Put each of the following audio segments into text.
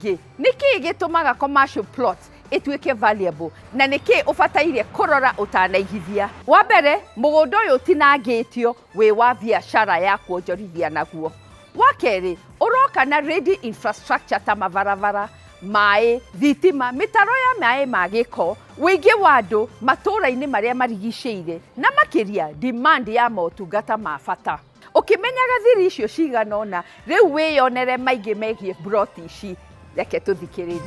Niki gitumaga commercial plots ituike valuable na niki ufataire kurora utanaigithia. Wa mbere mugunda uyu tinangitio wi wa biashara ya kuonjorithia naguo. Wa keri uroka na ready infrastructure ta mabarabara, mai, thitima, mitaro ya mai magiko, wingi wa andu matura-ini maria marigicĩire na makiria demand ya motungata ma bata. Ukimenyaga thiri icio cigana ona riu wiyonere maingi megie broti ici. Reke tuthikiririe.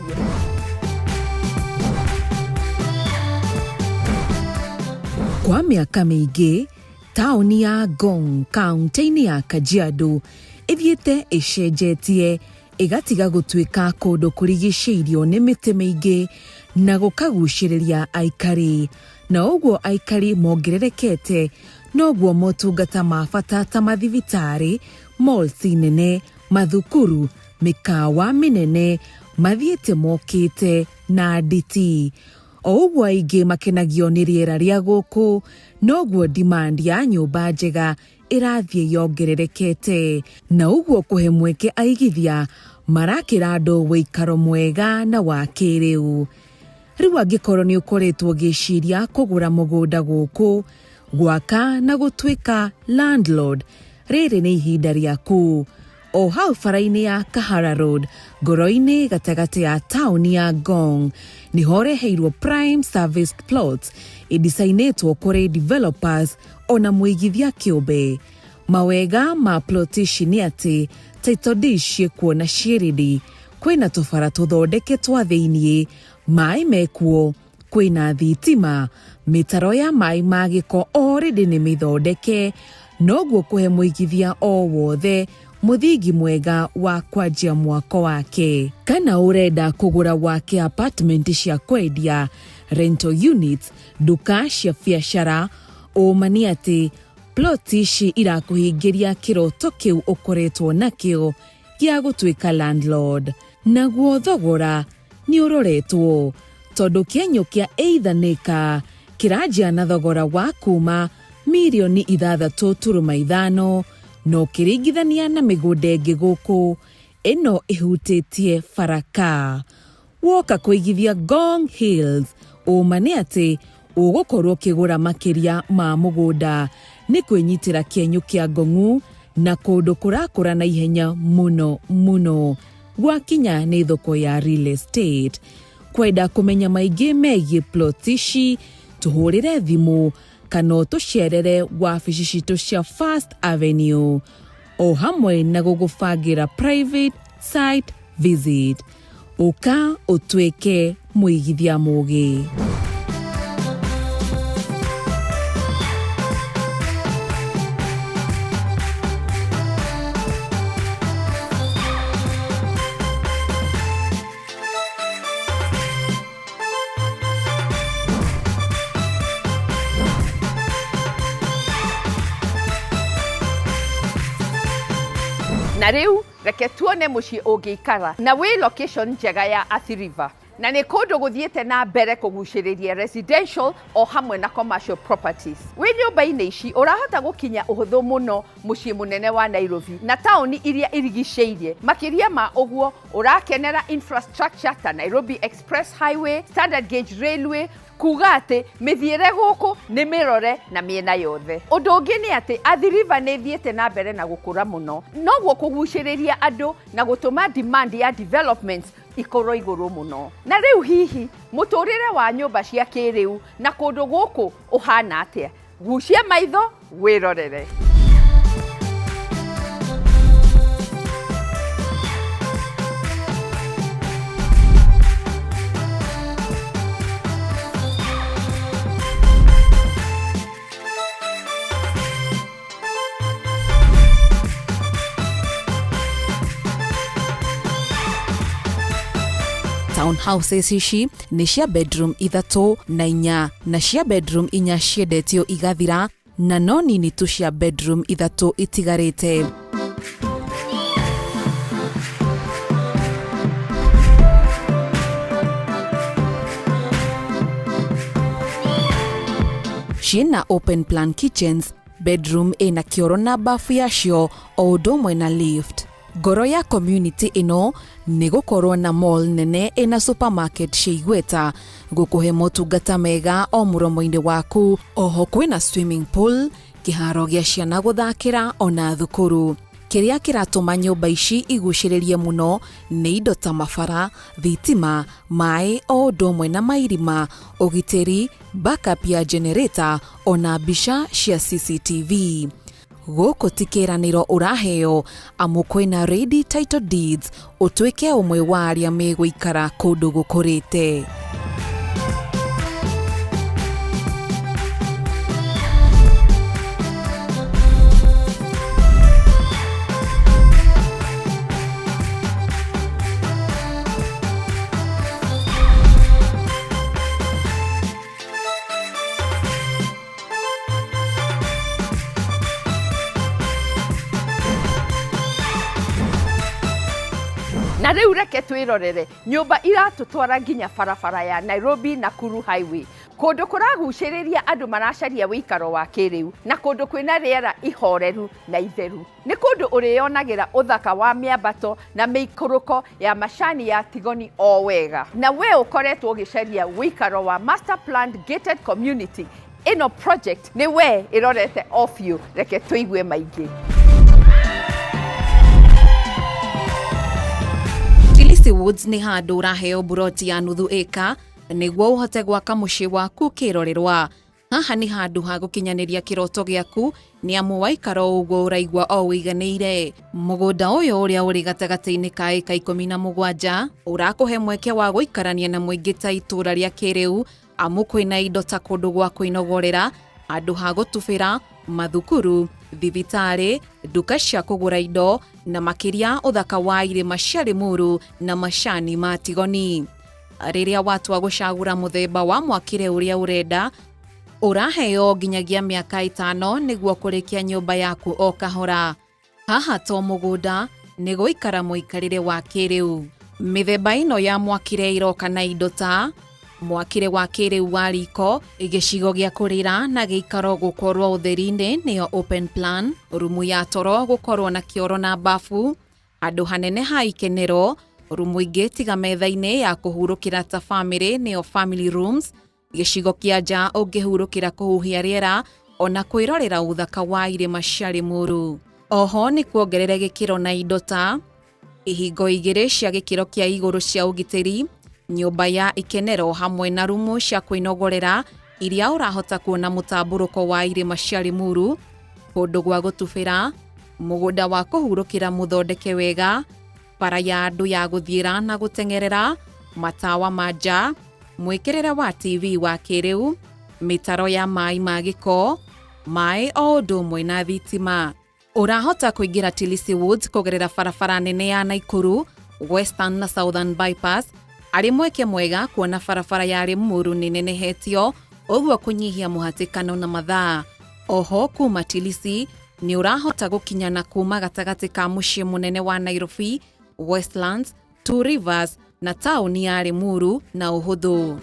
Kwa mĩaka mĩingĩ, taũni ya Ngong, kaunti-inĩ ya Kajiado, ithiĩte ĩcenjetie ĩgatiga gũtuĩka kũndũ kũrigicĩirio nĩ mĩtĩ mĩingĩ na gũkagucĩrĩria aikari. Na ũguo aikari mongererekete, noguo motungata ma bata ta mathibitarĩ, malls nene, mathukuru, mĩkawa mĩnene mathiĩte mokĩte na nditi. O ũguo aingĩ makenagio nĩ rĩera rĩa gũkũ, noguo demand ya nyũmba njega ĩrathiĩ yongererekete. Na ũguo kũhe mweke aigithia marakĩra andũ ũikaro mwega na wa kĩrĩu. Rĩu angĩkorwo nĩ ũkoretwo ũgĩciria kũgũra mũgũnda gũkũ, gwaka na gũtuĩka landlord, rĩrĩ nĩ ihinda rĩaku. O hau bara-inĩ ya Kahara Road, ngoro-inĩ gatagatĩ ya taũni ya Ngong, nĩ horeheirwo prime serviced plots idisainĩtwo kũrĩ developers ona mũigithia kĩũmbe. Mawega ma plot ici nĩ atĩ title deeds ciĩkuo na ciĩrĩndĩ, kwĩna tũbara tũthondeke twa thĩiniĩ, maĩ mekuo, kwĩna thitima, mĩtaro ya maĩ ma gĩko already nĩ mĩthondeke, noguo kũhe mũigithia o wothe mũthingi mwega wa kwanjia mwako wake. Kana ũrenda kũgũra wake apartment cia kwendia, rental units, nduka cia biacara, ũma nĩ atĩ plot ici irakũhingĩria kĩroto kĩu ũkoretwo nakĩo gĩa gũtuĩka landlord. Naguo thogora nĩ ũroretwo, tondũ kĩenyũ kĩa eithanĩka kĩranjia na thogora wa kuma mirioni 6.5, no kĩringithania na mĩgũnda ĩngĩ gũkũ, ĩno ĩhutĩtie baraka. Woka kũigithia Ngong Hills, ũma nĩ atĩ ũgũkorwo kĩgũra makĩria ma mũgũnda, nĩ kwĩnyitĩra kĩenyũ kĩa Ngong'u na kũndũ kũrakũra na ihenya mũno mũno. Gwakinya nĩ thoko ya real estate. Kwenda kũmenya maingĩ megiĩ plot ici, tũhũrĩre thimũ kana tũcerere wabici citũ cia First Avenue, o hamwe na gũgũbangĩra private site visit. Ũka ũtuĩke mũigithia mũgĩ. Na riu reke tuone mucii ũngĩikara na wĩ location njega ya Athi River, na nĩ kũndũ gũthiĩte na mbere kũgucĩrĩria residential o hamwe na commercial properties. Wĩ nyũmba-inĩ ici ũrahota gũkinya ũhũthũ mũno mũciĩ mũnene wa Nairobi na taũni iria irigicĩirie. Makĩria ma ũguo ũrakenera infrastructure ta Nairobi Express Highway, Standard Gauge Railway, kuga atĩ mĩthiĩre gũkũ nĩ mĩrore na mĩena yothe. Ũndũ ũngĩ nĩ atĩ Athi River nĩ thiĩte na mbere na gũkũra mũno, noguo kũgucĩrĩria andũ na gũtũma demand ya developments ikorwo igũrũ mũno. Na rĩu hihi mũtũrĩre wa nyũmba cia kĩrĩu na kũndũ gũkũ ũhana atĩa? Gucia maitho wĩrorere. Townhouses ici nĩ cia bedroom 3 na 4, na cia bedroom 4 ciendetio igathira, na no nini tu cia bedroom 3 itigarĩte. Ciĩna open plan kitchens, bedroom ĩna kĩoro na bafu yacio o ũndũ ũmwe na lift. Ngoro ya community ino nĩ gũkorwo na mall nene ina supermarket cia igweta gũkũhe motungata mega o mũromo-inĩ waku. Oho kwĩna swimming pool, kĩharo gĩa ciana gũthakĩra ona thukuru. Kĩrĩa kĩratũma nyũmba ici igucĩrĩrie mũno nĩ indo ta mabara, thitima, maĩ o ũndũ ũmwe na mairima, ũgitĩri, backup ya generator ona mbica cia CCTV. Gũkũ ti kĩranĩro ũraheo, amu kwĩna ready title deeds ũtuĩke ũmwe wa arĩa megũikara kũndũ gũkũrĩte. Na rĩu reke twĩrorere nyũmba iratũtwara nginya barabara ya Nairobi Nakuru Highway, kũndũ kũragucĩrĩria andũ maracaria ũikaro wa kĩrĩu na kũndũ kwĩna rĩera ihoreru na itheru. Nĩ kũndũ ũrĩonagĩra ũthaka wa mĩambato na mĩikũrũko ya macani ya Tigoni o wega. Na we ũkoretwo ũgĩcaria ũikaro wa master planned gated community, ĩno project nĩ we ĩrorete o biũ. Reke tũigue maingĩ. Woods nĩ handũ ũraheo buroti ya nuthu ĩka nĩguo ũhote gwaka mũciĩ waku kĩrorerwa. Haha nĩ handũ ha gũkinyanĩria kĩroto gĩaku nĩ amu waikara ũguo ũraigua o ũiganĩire. Mũgũnda ũyũ ũrĩa ũrĩ gatagatĩ-inĩ ka ĩka 17 ũrakũhe mweke wa gũikarania na mũingĩ ta itũra rĩa kĩrĩu, amu kwĩna indo ta kũndũ gwa kwĩnogorera, handũ ha gũtubĩra, mathukuru, thibitarĩ, nduka cia kũgũra indo na makĩria ũthaka wa irĩma cia Limuru na macani ma Tigoni. Rĩrĩa watua gũcagũra mũthemba wa mwakĩre ũrĩa ũrenda, ũraheo nginyagia mĩaka 5 nĩguo kũrĩkia nyũmba yaku o kahora. Haha to mũgũnda, nĩ gũikara mũikarĩre wa kĩrĩu. Mĩthemba ĩno ya mwakĩre iroka na indo ta mwakĩre wa kĩrĩu wa riko, gĩcigo gĩa kũrĩra na gĩikaro gũkorwo ũtheri-inĩ nĩyo open plan, rumu ya toro gũkorwo na kĩoro na bafu, handũ hanene ha ikenero, rumu ingĩ tiga metha-inĩ ya kũhurũkĩra ta family nĩyo family rooms, gĩcigo kĩa nja ũngĩhurũkĩra kũhuhia rĩera ona kwĩrorera ũthaka wa irĩma cia Limuru. Oho nĩ kuongerere gĩkĩro na indo ta ihingo 2 cia gĩkĩro kĩa igũrũ cia ũgitĩri, nyũmba ya ikenero hamwe na rumu cia kwĩnogorera iria ũrahota kuona mũtambũrũko wa irĩma cia Limuru, kũndũ gwa gũtubĩra, mũgũnda wa kũhurũkĩra mũthondeke wega, bara ya andũ ya gũthiĩra na gũteng'erera, matawa ma nja, mwĩkĩrĩre wa TV wa kĩrĩu, mĩtaro ya maĩ ma gĩko, maĩ o ũndũ ũmwe na thitima. Ũrahota kũingĩra Tilisi Woods kũgerera barabara nene ya Naikuru, Western na Southern bypass, arĩ mweke mwega kuona barabara ya Limuru nĩnenehetio, ũguo kũnyihia mũhatĩkano na mathaa. Oho kuma Tilisi nĩ ũrahota gũkinyana kuma gatagatĩ ka mũciĩ mũnene wa Nairobi, Westlands, Two Rivers na taũni ya Limuru na ũhũthũ.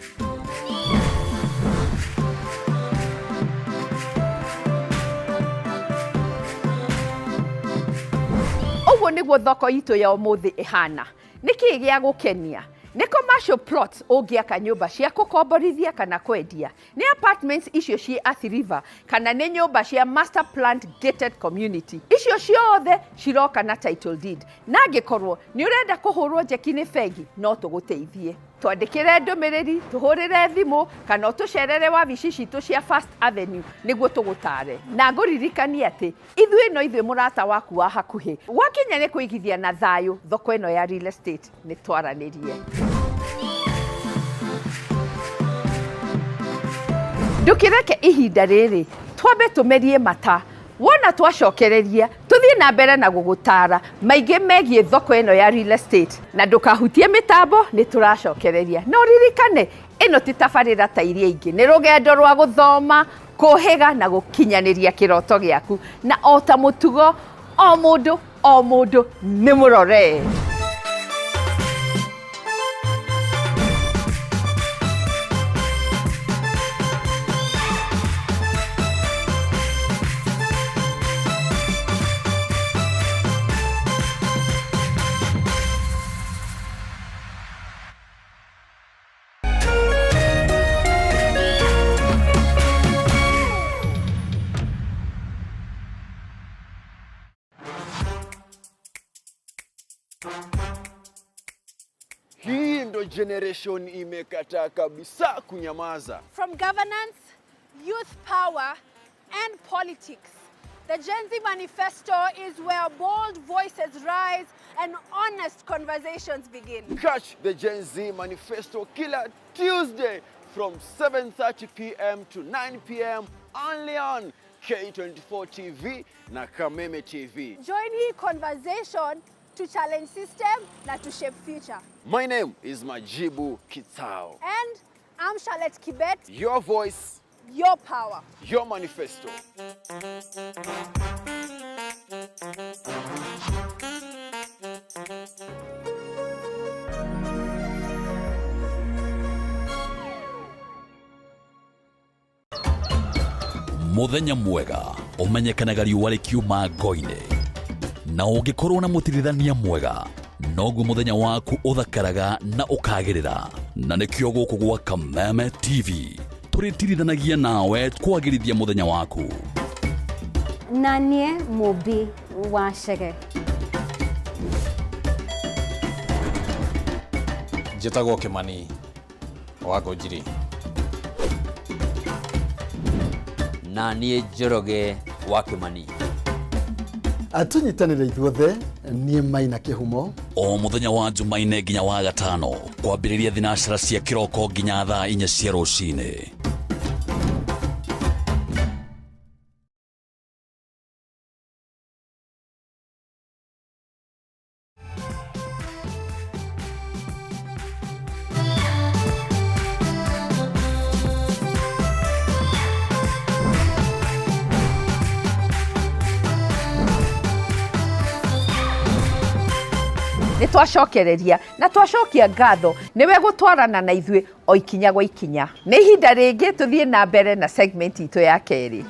Ũguo nĩguo thoko itũ ya ũmũthĩ ĩhana. Nĩkĩ gĩa gũkenia? Nĩ commercial plots ũngĩaka nyũmba cia gũkomborithia kana kwendia. Nĩ apartments icio ciĩ Athi River kana nĩ nyũmba cia master planned gated community. Icio ciothe ciroka na title deed. Na angĩkorwo nĩ ũrenda kũhũrwo njeki nĩ bengi, no tũgũteithie. Twandĩkĩre ndũmĩrĩri, tũhũrĩre thimũ kana ũtũcerere wabici citũ cia First Avenue nĩguo tũgũtare. Na ngũririkanie atĩ ithuĩ mũrata waku wa hakuhĩ. Wakinya nĩ kũigithia na thayũ thoko ĩno ya real estate nĩ twaranĩrie. Ndũkĩreke ihinda rĩrĩ twambe tũmerie mata, wona twacokereria tuthiĩ na mbere na gũgũtara maingĩ megiĩ thoko ĩno ya real estate, na ndũkahutie mĩtambo nĩ tũracokereria. No ririkane ĩno ti tabarĩra ta iria ingĩ, nĩ rũgendo rwa gũthoma, kũhĩga na gũkinyanĩria kĩroto gĩaku, na o ta mũtugo o mũndũ nĩ mũrore. ndo generation imekataa kabisa kunyamaza. From governance, youth power and politics, the Gen Z manifesto is where bold voices rise and honest conversations begin. Catch the Gen Z manifesto kila Tuesday from 7:30 p.m. to 9 p.m. only on K24 TV na Kameme TV. Join hii conversation to challenge system na to shape future. My name is Majibu Kitao. And I'm Charlotte Kibet. Your voice, your power, your manifesto. Muthenya mwega umenyekanaga riũa rĩkiuma ngo-inĩ na ũngĩkorwo na mũtirithania mwega noguo muthenya waku ũthakaraga na ũkagĩrĩra na nĩkĩo gũkũ gwa Kameme TV tũrĩtirithanagia nawe kwagĩrithia muthenya waku. Nanie Mobi Washege Njĩtagwo Kĩmani wa Ngũnjiri. Na niĩ Njoroge wa Kĩmani. Atunyitanĩre ithuothe niĩ Maina Kĩhumo. O muthenya wa Jumaine nginya wa Gatano kwambĩrĩria thinacara cia kĩroko nginya thaa 4 cia rũcinĩ. Nitwacokereria na twacokia ngatho niwe gutwarana na ithuĩ o ikinya gwa ikinya. Nĩ ihinda rĩngĩ tũthiĩ na mbere na segment itũ ya kerĩ.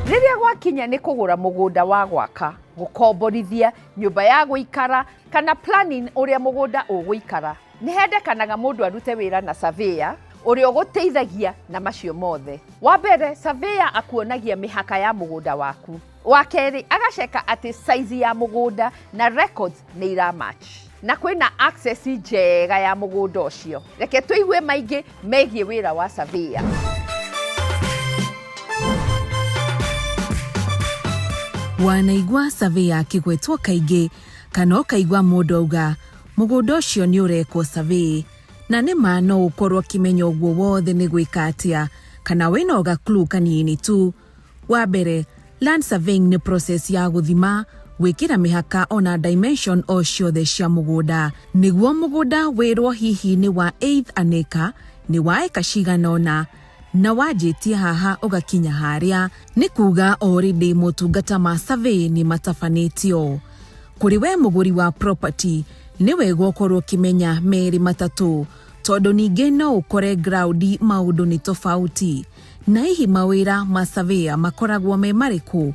Rĩrĩa gwakinya nĩ kũgũra mũgũnda wa gwaka, gũkomborithia, nyũmba ya gũikara kana planning ũrĩa mũgũnda ũgũikara, nĩ hendekanaga mũndũ arute wĩra na surveyor ũrĩa ũgũteithagia na macio mothe. Wa mbere, surveyor akuonagia mĩhaka ya mũgũnda waku. Wa kerĩ, agaceka atĩ size ya mũgũnda na records nĩ iramatch na kwĩna access njega ya mũgũnda ũcio. Reke tũigue maingĩ megiĩ wĩra wa surveyor. Wanaigua surveyor akĩgwetwo kaingĩ kana ũkaigua mũndũ auga mũgũnda ũcio nĩ ũrekwo survey, na nĩ ma no ũkorwo kĩmenya ũguo wothe nĩ gwĩka atĩa kana wĩna ũga clue kanini tu. Wa mbere, land surveying nĩ process ya gũthima, gwĩkĩra mĩhaka ona dimension o ciothe cia mũgũnda nĩguo mũgũnda wĩrwo hihi nĩ wa 8 an acre, nĩ wa eka cigana ũna, na wanjĩtie haha ũgakinya harĩa nĩ kuga already motungata ma survey nĩ matabanĩtio. Kũrĩ we mũgũri wa property nĩ wega ũkorwo kĩmenya merĩ matatũ, tondũ ningĩ no ũkore ground maũndũ nĩ tofauti na hihi mawĩra ma surveyor makoragwo me marĩkũ.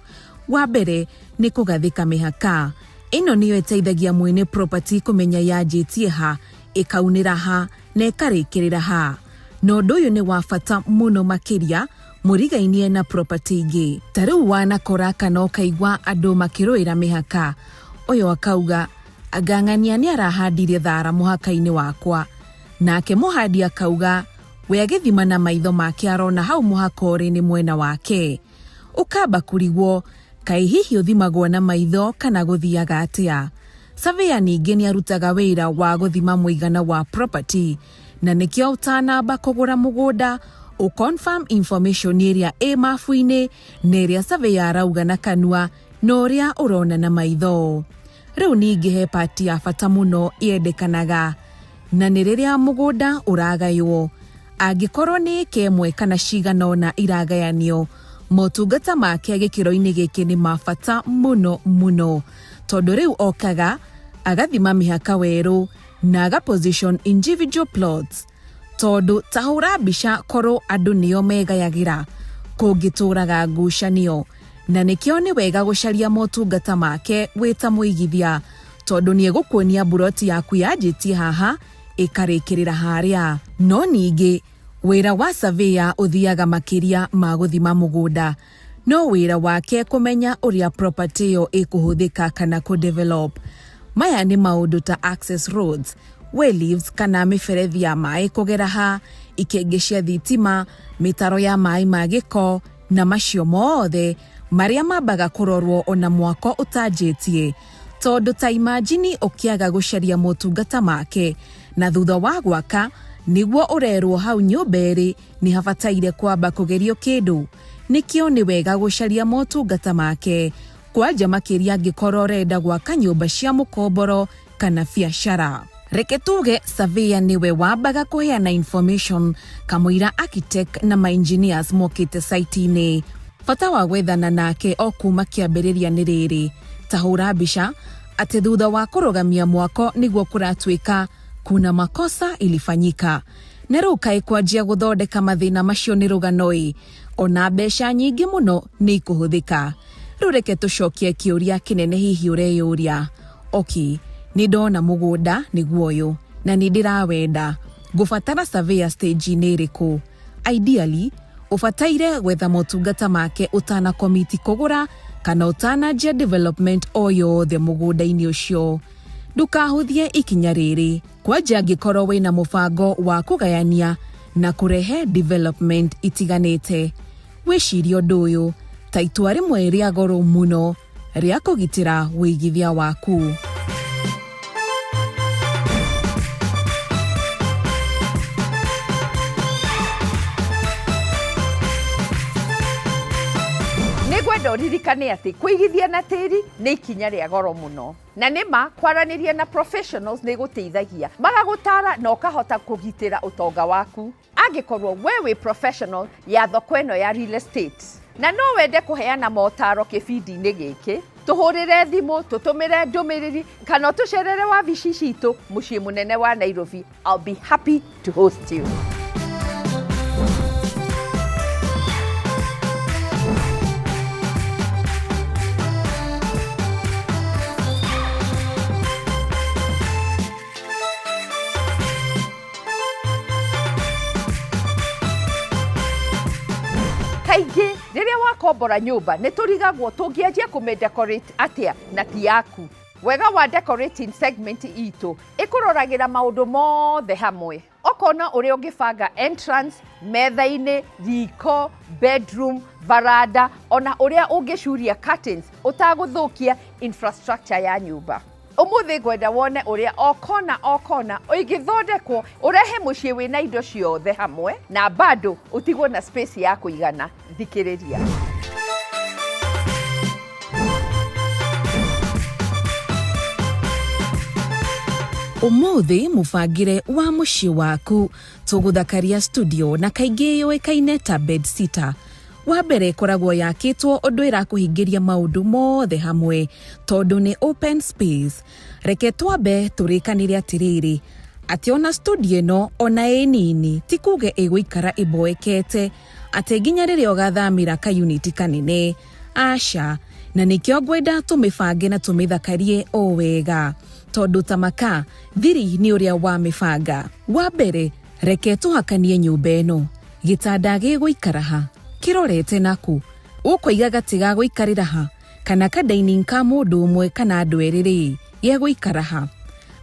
Wa mbere nĩ kũgathĩka mĩhaka. Ĩno nĩyo ĩteithagia mwene property kũmenya yanjĩtie ha, ĩkaunĩra ha na ĩkarĩkĩrĩra ha. Na ũndũ ũyũ nĩ wa bata mũno makĩria mũrigainie na property ingĩ. Ta rĩu wanakora kana ũkaigua andũ makĩrũĩra mĩhaka, ũyũ akauga angang'ania nĩ arahandire thara mũhaka-inĩ wakwa, nake mũhandi akauga we agĩthima na maitho make arona hau mũhaka ũrĩ nĩ mwena wake. Ũkamba kũrigwo kaĩ hihi ũthimagwo na maitho kana gũthiaga atĩa. Surveyor ningĩ nĩ arutaga wĩra wa gũthima mũigana wa property, na nĩkĩo ũtanamba kũgũra mũgũnda ũconfirm information ĩrĩa ĩ mabu-inĩ na ĩrĩa surveyor arauga na kanua na ũrĩa ũrona na maitho. Rĩu ningĩ he pati ya bata mũno yendekanaga, na nĩ rĩrĩa mũgũnda ũragaywo. Angĩkorwo nĩ ĩka ĩmwe kana cigana ona iragayanio, motungata make gĩkĩro-inĩ gĩkĩ nĩ mabata mũno mũno, tondũ rĩu okaga agathima mĩhaka werũ na agaposition individual plots, tondũ tahũra mbica korwo andũ nĩo megayagĩra kũngĩtũraga ngucanio. Na nĩkĩo nĩ wega gũcaria motungata make wĩta mũigithia, tondũ nĩ egũkuonia buroti yaku yanjĩtie haha ĩkarĩkĩrĩra harĩa. No ningĩ wĩra wa surveyor ũthiaga makĩria ma gũthima mũgũnda, no wira wake kumenya uria property yo ikuhuthika kana ku-develop. Maya ni maundu ta access roads, way leaves kana miferethi ya mai kugera ha, ikenge cia thitima, mitaro ya mai ma giko na macio mothe maria mabaga kurorwo ona mwako utajitie. Tondu ta imagine ukiaga gucaria motungata make na thutha wa gwaka niguo urerwo hau nyumberi ni habataire kwamba kugerio kindu. Nikio ni wega gucaria motungata make kwanja makiria angikoro renda gwaka nyumba cia mukomboro kana biashara. Reke tuge surveyor niwe wambaga kuheana information kamwira architect na engineers mokite site-ini. Fata wa gwethana nake o kuma kiambiriria ni riri, tahura mbica ati thutha wa kurugamia mwako niguo kuratwika kuna makosa ilifanyika. Nero kai kwanjia guthondeka mathina macio ni ruganoi, ona mbeca nyingi muno ni kuhuthika. Rureke tucokie kiuria kinene hihi ureyuria. Okay, ni ndona mugunda niguo uyu na ni ndirawenda. Gufatara surveyor stage ni riku. Ideally, ufataire gwetha motungata make utana komiti kugura kana utanajia development o yothe mugunda-ini ucio. Ndukahuthie ikinya riri, kwanja angikoro wina mubango wa kugayania na kurehe development itiganite. Wiciria undu uyu ta itua rimwe ria goro muno ria kugitira wigithia waku. Nigwenda uririkane ati kuigithia na tiri ni ikinya ria goro muno, na nima kwaraniria na professionals ni guteithagia magagutara na ukahota kugitira utonga waku. Angikorwo wewe professional ya thoko eno ya real estate na no wende kuheana motaro kibindi-ini giki, tuhurire thimu, tutumire ndumiriri kana tucerere wabici citu mucii munene wa Nairobi. I'll be happy to host you. Kaigi riria wakombora nyumba ni turigagwo tungianjia kumedecorate atia na ti yaku. Wega wa decorating segment itu ikuroragira maundu mothe hamwe. Okona uria ungibanga entrance, metha-ini, riko, bedroom, varanda, ona uria ungicuria curtains utaguthukia infrastructure ya nyumba. Umuthi gwenda wone uria okona oigithondekwo urehe mucii wina indo ciothe hamwe na bado utigwo na space ya kuigana. Thikiriria. Umuthi mubangire wa mucii waku tuguthakaria studio na kaingi yoikaine ta bed sitter. Wa mbere koragwo yakitwo undu irakuhingiria maundu mothe hamwe tondu ni open space. Reke twambe turikanire atiriri ati ona studio no ona nini ti kuge iguikara iboekete ati nginya riria ugathamira ka unit kanene. Asha, na nikio ngwenda tumibange na tumithakarie o wega tondu tamaka thiri ni uria wa mibanga. Wa mbere reke tuhakanie nyumba eno, gitanda giguikara ha kirorete naku, ukwiga gatiga guikarira ha kana ka dining ka mundu umwe kana andu eriri yeguikara ha.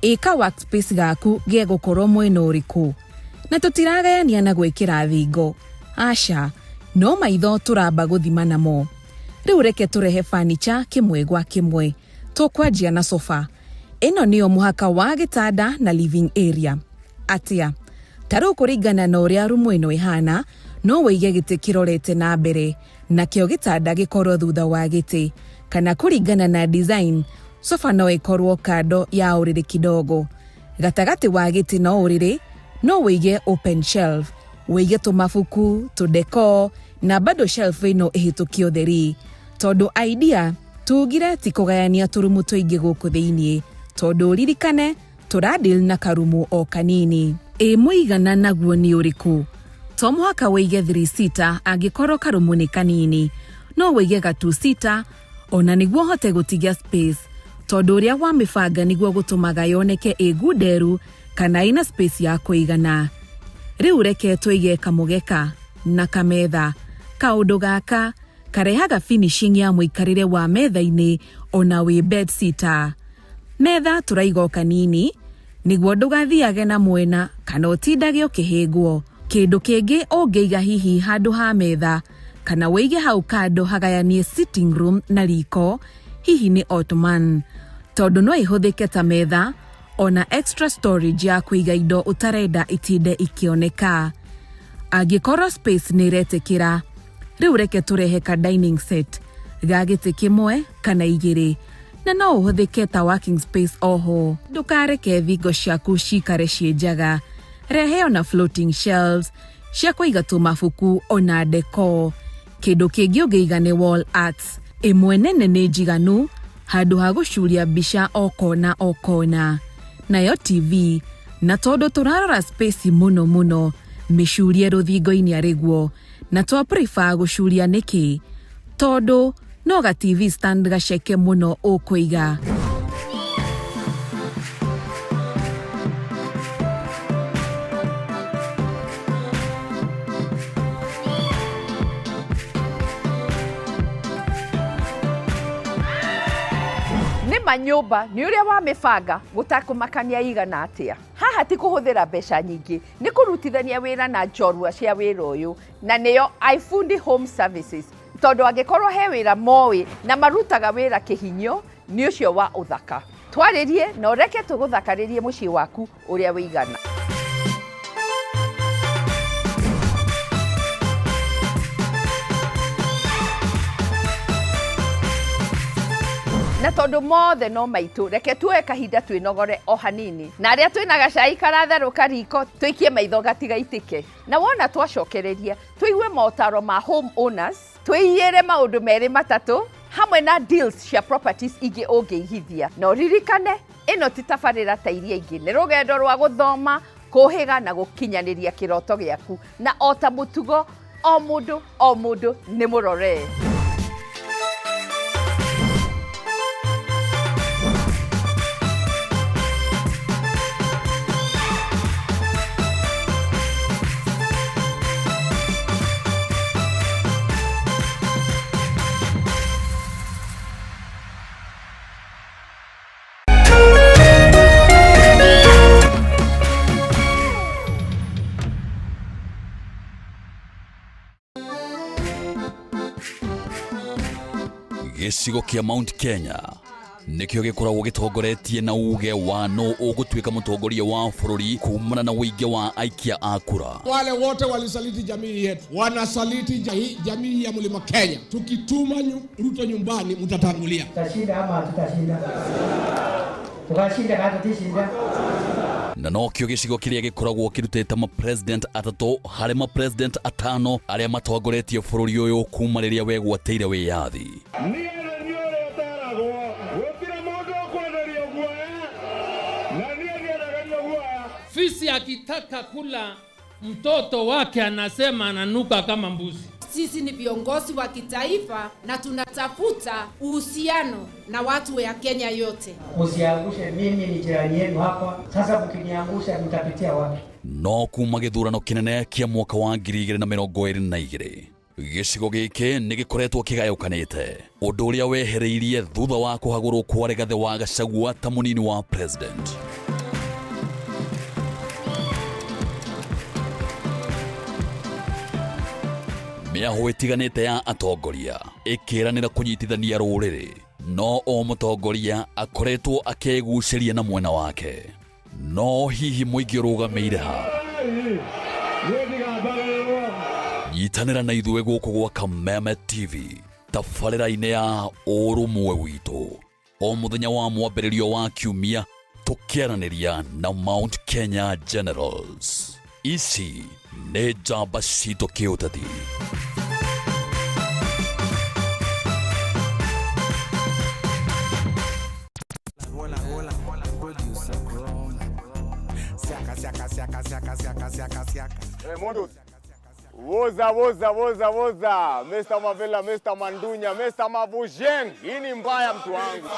Ika workspace gaku gegukorwo mwena uriku, na tutiragayania na gwikira thingo. Asha, no maitho turamba guthima namo. Riu reke turehe furniture kimwe gwa kimwe. Tukwanjia na sofa. Eno niyo muhaka wa gitanda na living area. Atia, taru kuringana na uria rumu eno ihana, no wige giti kirorete na mbere na kio gitanda gikorwo thutha wa giti, kana kuringana na design sofa no ikorwo kando ya uriri kidogo. Gatagati wa giti no uriri no wige open shelf, wige tumafuku, tudeko na bado shelf ino ihitukio theri. Tondu idea tugire ti kugayania turumu tuingi guku thiini, tondu ririkane turadil na karumu o kanini. Muigana naguo ni uriku? To muhaka wige 3-seater angikorwo karumu ni kanini, no wige ga 2-seater ona niguo hote gutigia space, tondu uria wa mibanga niguo gutumaga yoneke iguderu kana ina space ya kuigana. Riu reke tuige kamugeka na kametha. Kaundu gaka karehaga finishing ya muikarire wa metha-ini ona wi bed sitter. Metha turaigo kanini niguo ndugathiage na mwena kana utindage ukihingwo. Kindu kingi ungeiga hihi handu ha metha kana weige hau kando hagayanie sitting room na riko, hihi ni ottoman, tondu no ihuthike ta metha ona extra storage ya kuiga indo utarenda itinde ikioneka. Angikorwo space ni retekira, riu reke turehe ka dining set ga giti kimwe kana igiri, na no uhuthike ta working space oho. Ndukareke thingo ciaku cikare cienjaga. Rehe ona floating shelves cia kuiga tumabuku ona decor. Kindu kingi ungeiga ni wall arts, imwe nene ni njiganu handu ha gucuria mbica o kona. Nayo TV, na tondu turarora space muno micurie ruthingo-ini ariguo, na twa prefer gucuria niki tondu no ga TV stand gaceke muno ukuiga. Nyumba ni uria wa mibanga gutakumakania igana atia. Haha ti kuhuthira mbeca nyingi, ni kurutithania wira na njorua cia wira uyu, na niyo iFundi Home Services, tondu angikorwo he wira mowi na marutaga wira kihinyo ni ucio wa uthaka. Twaririe na ureke tuguthakaririe mucii waku uria wigana. Na tondu mothe no maitu, reke tuoe kahinda twinogore o hanini, na aria twina gacai karatherũka riko twikie maitho gatigaitike. Na wona twacokereria tuigue motaro ma home owners, twiire maundu meri matatu hamwe na deals cia properties ingi ungeigithia. No ririkane ino ti tabarĩra ta iria ingi, ni rugendo rwa guthoma, kuhiga na gukinyaniria kiroto giaku, na ota mutugo o mundu ni murore. Gicigo kia Mount Kenya nikio gikoragwo gitongoretie na uge wa no ugutuika mutongoria wa bururi kumana na uige wa aikia a kura. Wale wote walisaliti jamii yetu, wanasaliti jamii ya Mlima Kenya. Tukituma Ruto nyumbani mtatangulia. Tutashinda ama tutashinda? Tukashinda hata tishinda. Na no kio gicigo kiria gikoragwo kirutete ma president atatu hari ma president atano aria matongoretie bururi uyu kuma riria wegwateire wiyathi. Fisi akitaka kula mtoto wake anasema ananuka kama mbuzi. Sisi ni viongozi wa kitaifa na tunatafuta uhusiano na watu wa Kenya yote. Usiangushe, mimi ni jirani yenu hapa. Sasa mkiniangusha mtapitia wapi? No kuma githurano kinene kia mwaka wa 2022 gicigo giki ni gikoretwo kigayukanite, undu uria wehereirie thutha wa kuhagurwo kwa Rigathi wa Gachagua ta munini wa president. Miaho itiganite ya atongoria ikiranira kunyitithania ruriri, no o mutongoria akoretwo akeguciria na mwena wake. No hihi muingi rugameire ha nyitanira na ithuĩ gũkũ gwa Kameme TV tabarĩra-inĩ ya ũrũmwe witũ o mũthenya wa mwambĩrĩrio wa kiumia tũkĩaranĩria na Mount Kenya Generals. Ici nĩ njamba citũ kĩũteti. Woza, woza, woza, woza. Mr. Mavela, Mr. Mandunya, Mr. Mavujeng. Hii ni mbaya mtu wangu.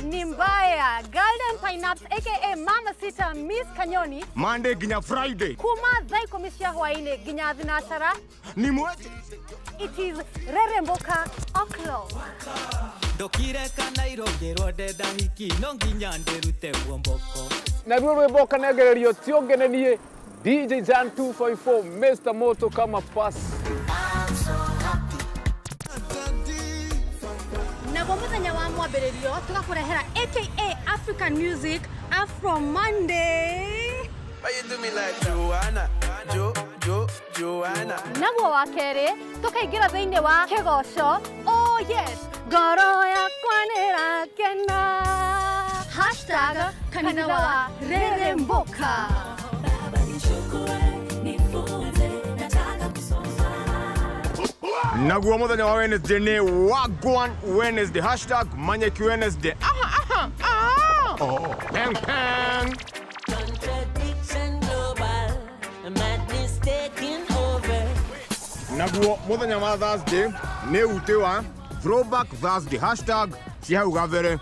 Ni mbaya. Golden Pineapps aka Mama Sita Miss Kanyoni. Monday ginya Friday. Kuma zai komisia hwaine ginya zinashara. Ni mweje? It is Reremboka o'clock. Dokire kana irongerwo ndenda hiki no nginya ndirute womboko. Na ruo rwimboka negererio tiongenenie DJ Jan 254 Mr. Moto kama pass. Na kwa muthenya wa mwambĩrĩrio tugakurehera aka African Music Afro Monday. Why you do me like Joanna? Joanna. Naguo wa kerĩ tukaingira thĩinĩ wa kĩgoco. Oh yes, ngoro yakwa nĩrakena. #kanitha wa Reremboka. Naguo muthenya wa Wednesday ni Wagwan Wednesday #Manyeki Wednesday. Peng peng. Contradiction global, madness taking over. Naguo muthenya wa Thursday ni ute wa Throwback Thursday #Chihau Gavere.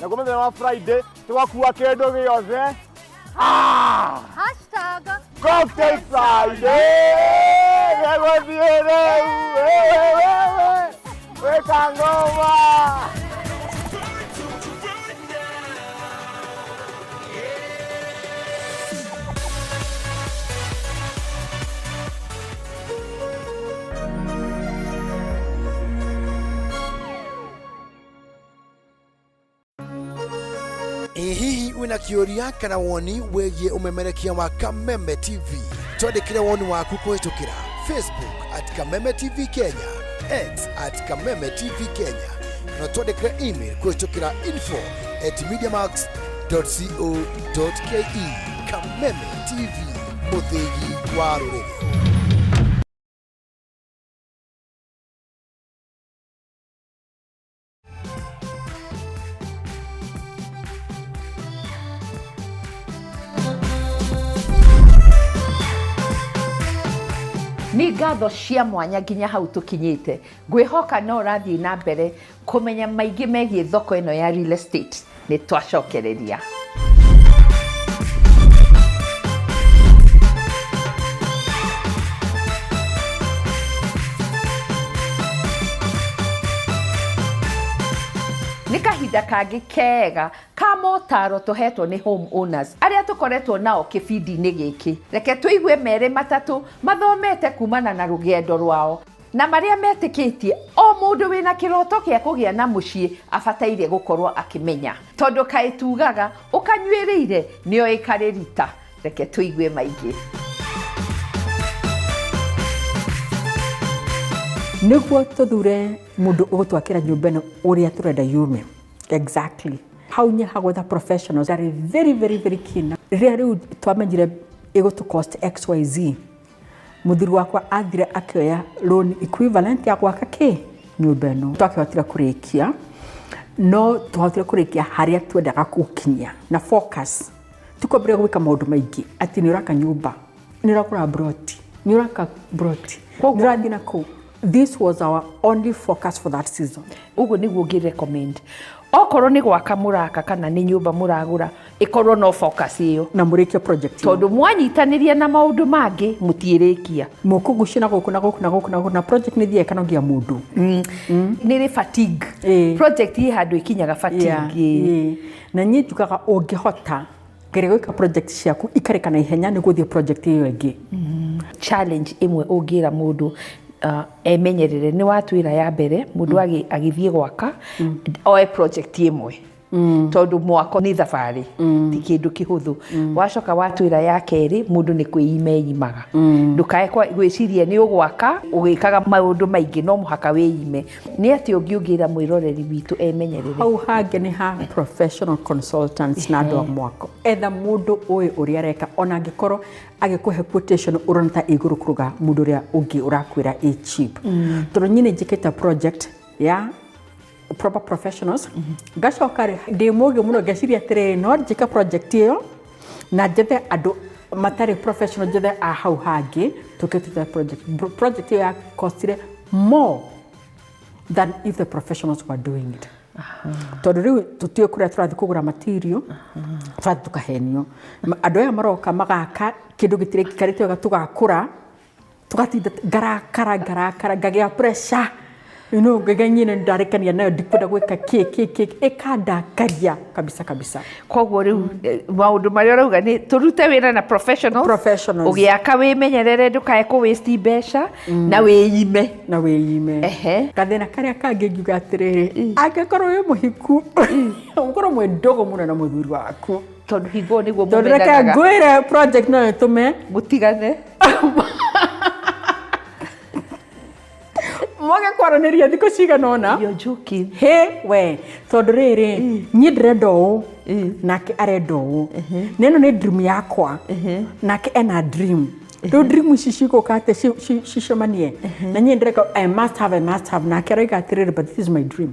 Naguo muthenya wa Friday tugakua kendo giothe. #Cocktail Friday. Weka ngoma. Hihi wina kĩũria kana woni wĩgiĩ umemerekia wa Kameme TV? Twandĩkĩre woni waku kũhĩtũkĩra Facebook @Kameme TV Kenya, X @Kameme TV Kenya, na twandĩkĩre email kũhĩtũkĩra info@mediamax.co.ke. Kameme TV, mũthĩgi wa rũrĩrĩ. Ni ngatho cia mwanya nginya hau tukinyite. Ngwihoka no rathii na mbere kumenya maingĩ megiĩ thoko ĩno ya real estate. Nĩ twacokereria. Nĩ kahinda kangĩ kega ka motaro tuhetwo nĩ home owners arĩa tukoretwo nao kĩbindi-inĩ gĩkĩ. Reke tũigue merĩ matatũ mathomete kumana na rũgendo rwao na marĩa metĩkĩtie o mũndũ wĩna kĩroto gĩa kũgĩa na mũciĩ abataire gũkorwo akĩmenya, tondũ kaĩ tugaga ũkanyuĩrĩire nĩo ĩkarĩrita. Reke tũigue maingĩ. Nĩguo tuthure mũndũ ũgũtwakĩra nyũmba ĩno ũrĩa tũrenda yume. Exactly. Hau nĩ hagwetha professionals that are very keen. Rĩrĩa rĩu twamenyire ĩgũtũ cost XYZ, mũthuri wakwa athire akĩoya loan equivalent ya gwaka nyũmba ĩno. Twakĩhotire kũrĩkia, no twahotire kũrĩkia harĩa twendaga gũkinya na focus. Tukwambĩrĩria gwĩka maũndũ maingĩ, atĩ nĩ ũraka nyũmba, nĩ ũrakũra broti, nĩ ũraka broti, nĩ ũrathiĩ na kũu. This was our only focus for that season. Uguo nĩguo ngĩ-recommend. Okorwo nĩ gwaka mũraka kana nĩ nyũmba mũragũra, ĩkorwo no focus ĩyo. Na mũrĩkia project. Tondũ mwanyitanĩria na maũndũ mangĩ mũtiĩrĩkia. Mũkũgucia na gũkũ na gũkũ na gũkũ na gũkũ na project nĩ thiĩ kana ngia mũndũ. Nĩ fatigue. Project ĩ handũ ikinyaga fatigue. Na niĩ njugaga ũngĩhota geria gwĩka project ciaku ikarĩka na ihenya nĩ gũthiĩ project ĩyo ĩngĩ. Challenge ĩmwe ũngĩra mũndũ emenyerere nĩ watuĩra ya mbere mũndũ agĩthiĩ gwaka oe project ĩmwe. Tondũ mwako nĩ thabarĩ ti kĩndũ kĩhũthũ. Wacoka watuĩra ya kerĩ mũndũ nĩ kwĩimaga. Ndũkae gwĩciria nĩ ũgwaka ũgĩkaga maũndũ maingĩ no mũhaka wĩime. Nĩ atĩ ũngĩũngĩra mwĩroreri witũ emenyerere. Hau hangĩ nĩ ha professional consultants na andũ a mwako. Etha mũndũ ũĩ ũrĩa areka ona angĩkorwo agĩkũhe quotation ũrona ta igũrũ kũruga mũndũ ũrĩa ũngĩ ũrakwĩra ĩ cheap. Tondũ nyine njĩkĩte project ya proper professionals ngacoka ndi mugi muno ngeciria atiri no njika project iyo na jethe andu matari professional jethe a hau hangi tukituta project iyo ya costire more than if the professionals were doing it. Tondu riu tutio kuria turathi kugura material turathi tukahenio andu aya maroka magaka kindu gitire kikarite gatugakura tugatinda ngarakara ngagia pressure ngaganyina ndarekania nayo ndikwenda gwika kiki ikandakaria kabisa koguo riu maundu maria rauga ni turute wira na professionals ugiaka wimenyerere ndukae ku waste mbeca na wiyime gathina karia kangi ngiuga atiriri angikorwo wi muhiku ukorwo mwe ndogo muno na muthuri waku tondu hingo niguo mumenyaga tondu reke ngwire project no tume mutigane Mwage kwaranĩria thikũ cigana ona you're joking we tondu riri ni ndĩrenda ũũ nake arenda ũũ neno nĩ dream yakwa nake ena dream rĩu dream ici cigũkate cicemanie na niĩ ndĩreka I must have nake arauga atĩrĩrĩ but this is my dream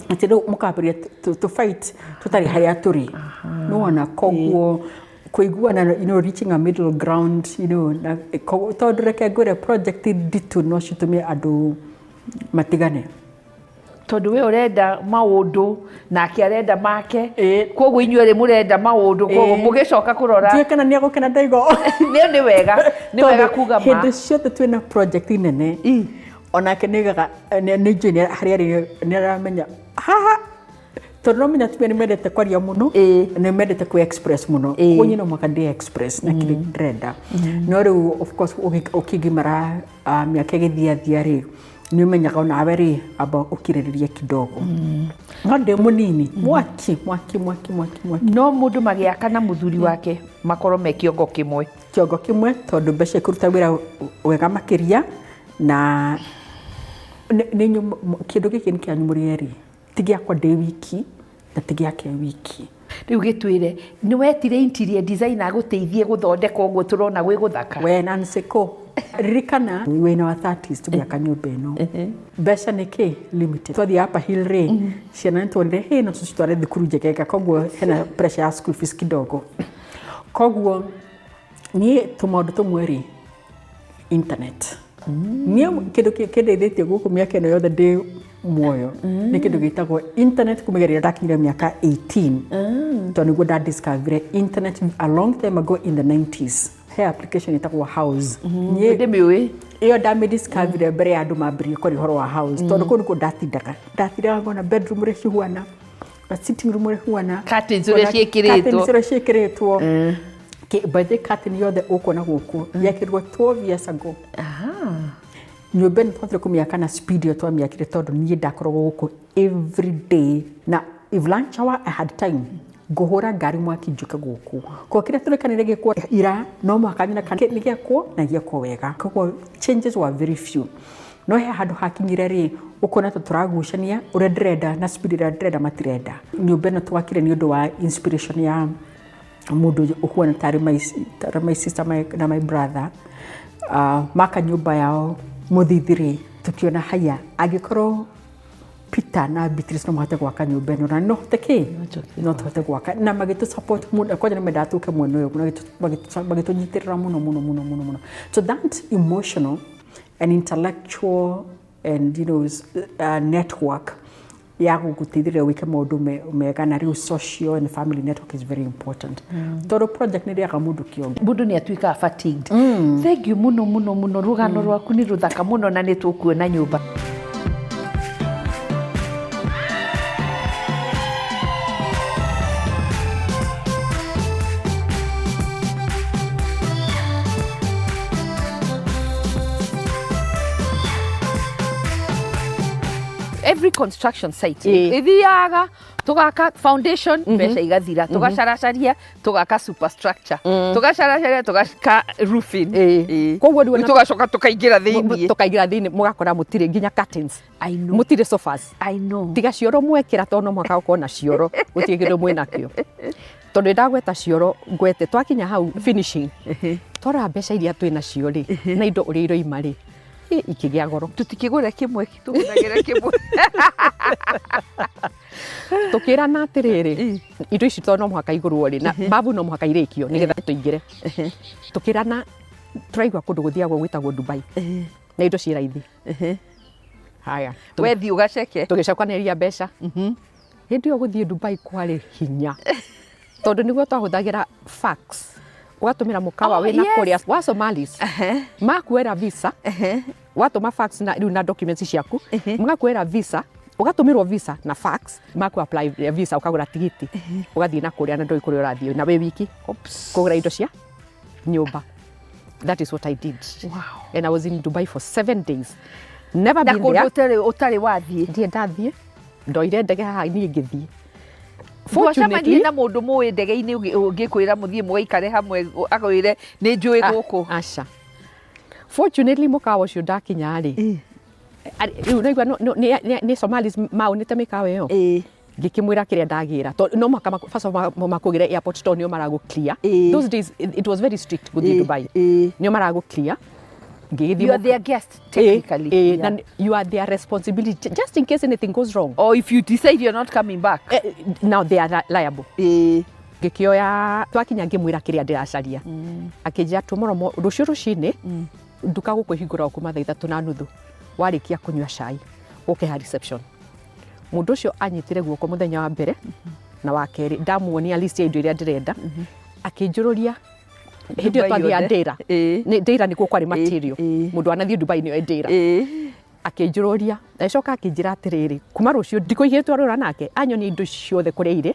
atĩ rĩu mũkambĩrĩria to fight tũtarĩ harĩa tũrĩ nĩwona koguo kuiguana reaching a middle ground na tondu reke ngwire project nditu no citumie andu matigane tondu we urenda maundu nake arenda make koguo inyuĩ murenda maundu koguo mugicoka kurora ndiye kana nĩ agũkena ndaigo ni wega kuga ma hĩndĩ ciothe twĩna project nene onake nĩgaga nĩ harĩa nĩ aramenya haha tondu no menya tumia nĩ mendete kwaria muno nĩ mendete ku express muno kunyi no makandi express na kile ndrenda no rĩu of course ukigimara miaka gĩthiathia rĩ nĩ umenyaga ona weri aba ukirĩrĩria kidogo ngande munini mwaki no mundu magiaka na muthuri wake makorwo me kiongo kimwe tondu mbeca ikuruta wĩra wega makiria na nĩ kindu gĩkĩ nĩ kĩanyu mũrĩeri tigiakwa ndĩ wiki na tigiake wiki riu gitwire ni wetire interior designer guteithie guthondeka uguo turona gwi guthaka we nanseko ririkana wina wa 30s tugiaka nyumba ino mbeca niki limited twathi hapa hill ray ciana nitwonire he no tucitware thukuru njegega koguo hena pressure ya school fees kidogo koguo ni tumaundu tumwe internet niä kä ndeithätie gå kå mä aka ä no yothe ndä muoyo nä kä ndå gä tagwo internet kå mä gerera ndakinyire mä aka 18 to nä guo ndadiscovere internet a long time ago in the 90s he application ä tagwo house ndä mä å ä yo ndamä discovere mbere ya andå mambä kori horo wa house tondå kå nä kuo ndatindaga ngona bedroom rä cihuana na sitting room rä huana curtains rä ciäkä rä two by the curtain yothe ukona guku yakirwo 12 years ago nyumba ni twathire kumiaka na speed yo twamiakire tondu nie ndakorwo guku every day na if lunch hour I had time nguhura ngari mwaki njuka guku ko kire turekanire gikwo ira no mwakanyina kana ni gikwo na gikwo wega koguo changes were very few no he handu hakinyire ri ukona turagucania ure ndrenda na speed ira ndrenda matirenda nyumba no twakire ni undu wa inspiration ya mundu ukuona tari my sister na my brother maka nyumba yao muthithiri tukiona haya agikorwo Peter na Beatrice no mahate gwaka nyumba ino na no hote no hote gwaka na magitu support mundu kwa nime ndatuke mwene uyo magitu nyitirira muno so that emotional and intellectual and network ya gutithirira wike maundu mega na riu social and family network is very important toro project ni riaga mundu kiongo mundu ni atuika fatigued thank you muno rugano rwaku ni ruthaka muno na ni tukuona nyumba every construction site ithiaga tugaka foundation mbeca igathira tugacaracaria tugaka superstructure tugacaracaria tugaka roofing koguo ndio tugacoka tukaingira thiini mugakora mutire nginya curtains mutire sofas tiga cioro mwekira tono mwaka ukona cioro gutie kindu mwena kio tondu ndagweta cioro ngwete twakinya hau finishing tora mbeca iria twina cio ri na indo uri iroima ri ikigĩa goro. Tutikigũre kimwe, tũgũragĩre kimwe. Tukĩrana atĩrĩrĩ, indo ici to no mũhaka igũrwo rĩ, na mbavu no mũhaka irĩkio nĩgetha tũingĩre. Tukĩrana tũraigua kũndũ gũthiagwo gwĩtagwo Dubai. Na indo ci raithi. Haya. We thiĩ ũgaceke. Tũgĩcokanĩria mbeca. Hĩndĩ ĩyo gũthiĩ Dubai kwarĩ hinya. Tondũ nĩguo twahũthagĩra fax. Ũgatũmĩra mũkawa wĩna kũrĩa wa Somalis. Makuera visa. Watũma fax na rĩu na documents ciaku. Magakuera visa. Ũgatũmĩrwo visa na fax. Maku apply visa ũkagũra tigiti. Ũgathiĩ na kũrĩa na ndoi kũrĩa ũrathiĩ na wĩ wiki. Kũgũra indo cia nyũmba. That is what I did. Wow. And I was in Dubai for 7 days. Never been there. Ũtarĩ wathiĩ. Ndiĩ ndathiĩ. Ndoire ndege haha niĩ ngĩthiĩ. Fortunately na mũndũ mũĩ ndege-inĩ ũngĩkwĩra mũthiĩ mũgaikare hamwe akwĩre nĩ njũĩ gũkũ. Aca. Fortunately mũkawa ũcio ndakinya rĩ. Rĩu naigua nĩ Somalis maunĩte mĩkawa ĩyo. Ngĩkĩmwĩra kĩrĩa ndagĩra. No mũhaka first of all makũgĩre airport to nĩo maragũ clear. Those days it was very strict gũthiĩ Dubai. Nĩo maragũ clear. You are their guest technically. And you are their responsibility just in case anything goes wrong. Or if you decide you're not coming back. Now they are liable. Ngĩkĩoya twakinya ngĩmwĩra kĩrĩa ndĩracaria. Akĩnjĩra tomorrow rũciũ rũcinĩ nduka gũkũhingũra kuma thaa 3:30 warĩkia kũnyua cai ũke ha reception. Mũndũ ũcio anyitire guoko mũthenya wa mbere na wa kerĩ ndamuonia list ya indo iria ndĩrenda akĩnjũrũria hĩndĩ ĩyo twathiĩ ndĩra ndĩra nĩkuo kwarĩ material mũndũ anathiĩ Dubai nĩyo ndĩra akĩnjũrũria acoka akĩnjĩra atĩrĩrĩ kuma rũciũ ndikũigĩtwo rũra nake anyonia indo ciothe kũrĩa irĩ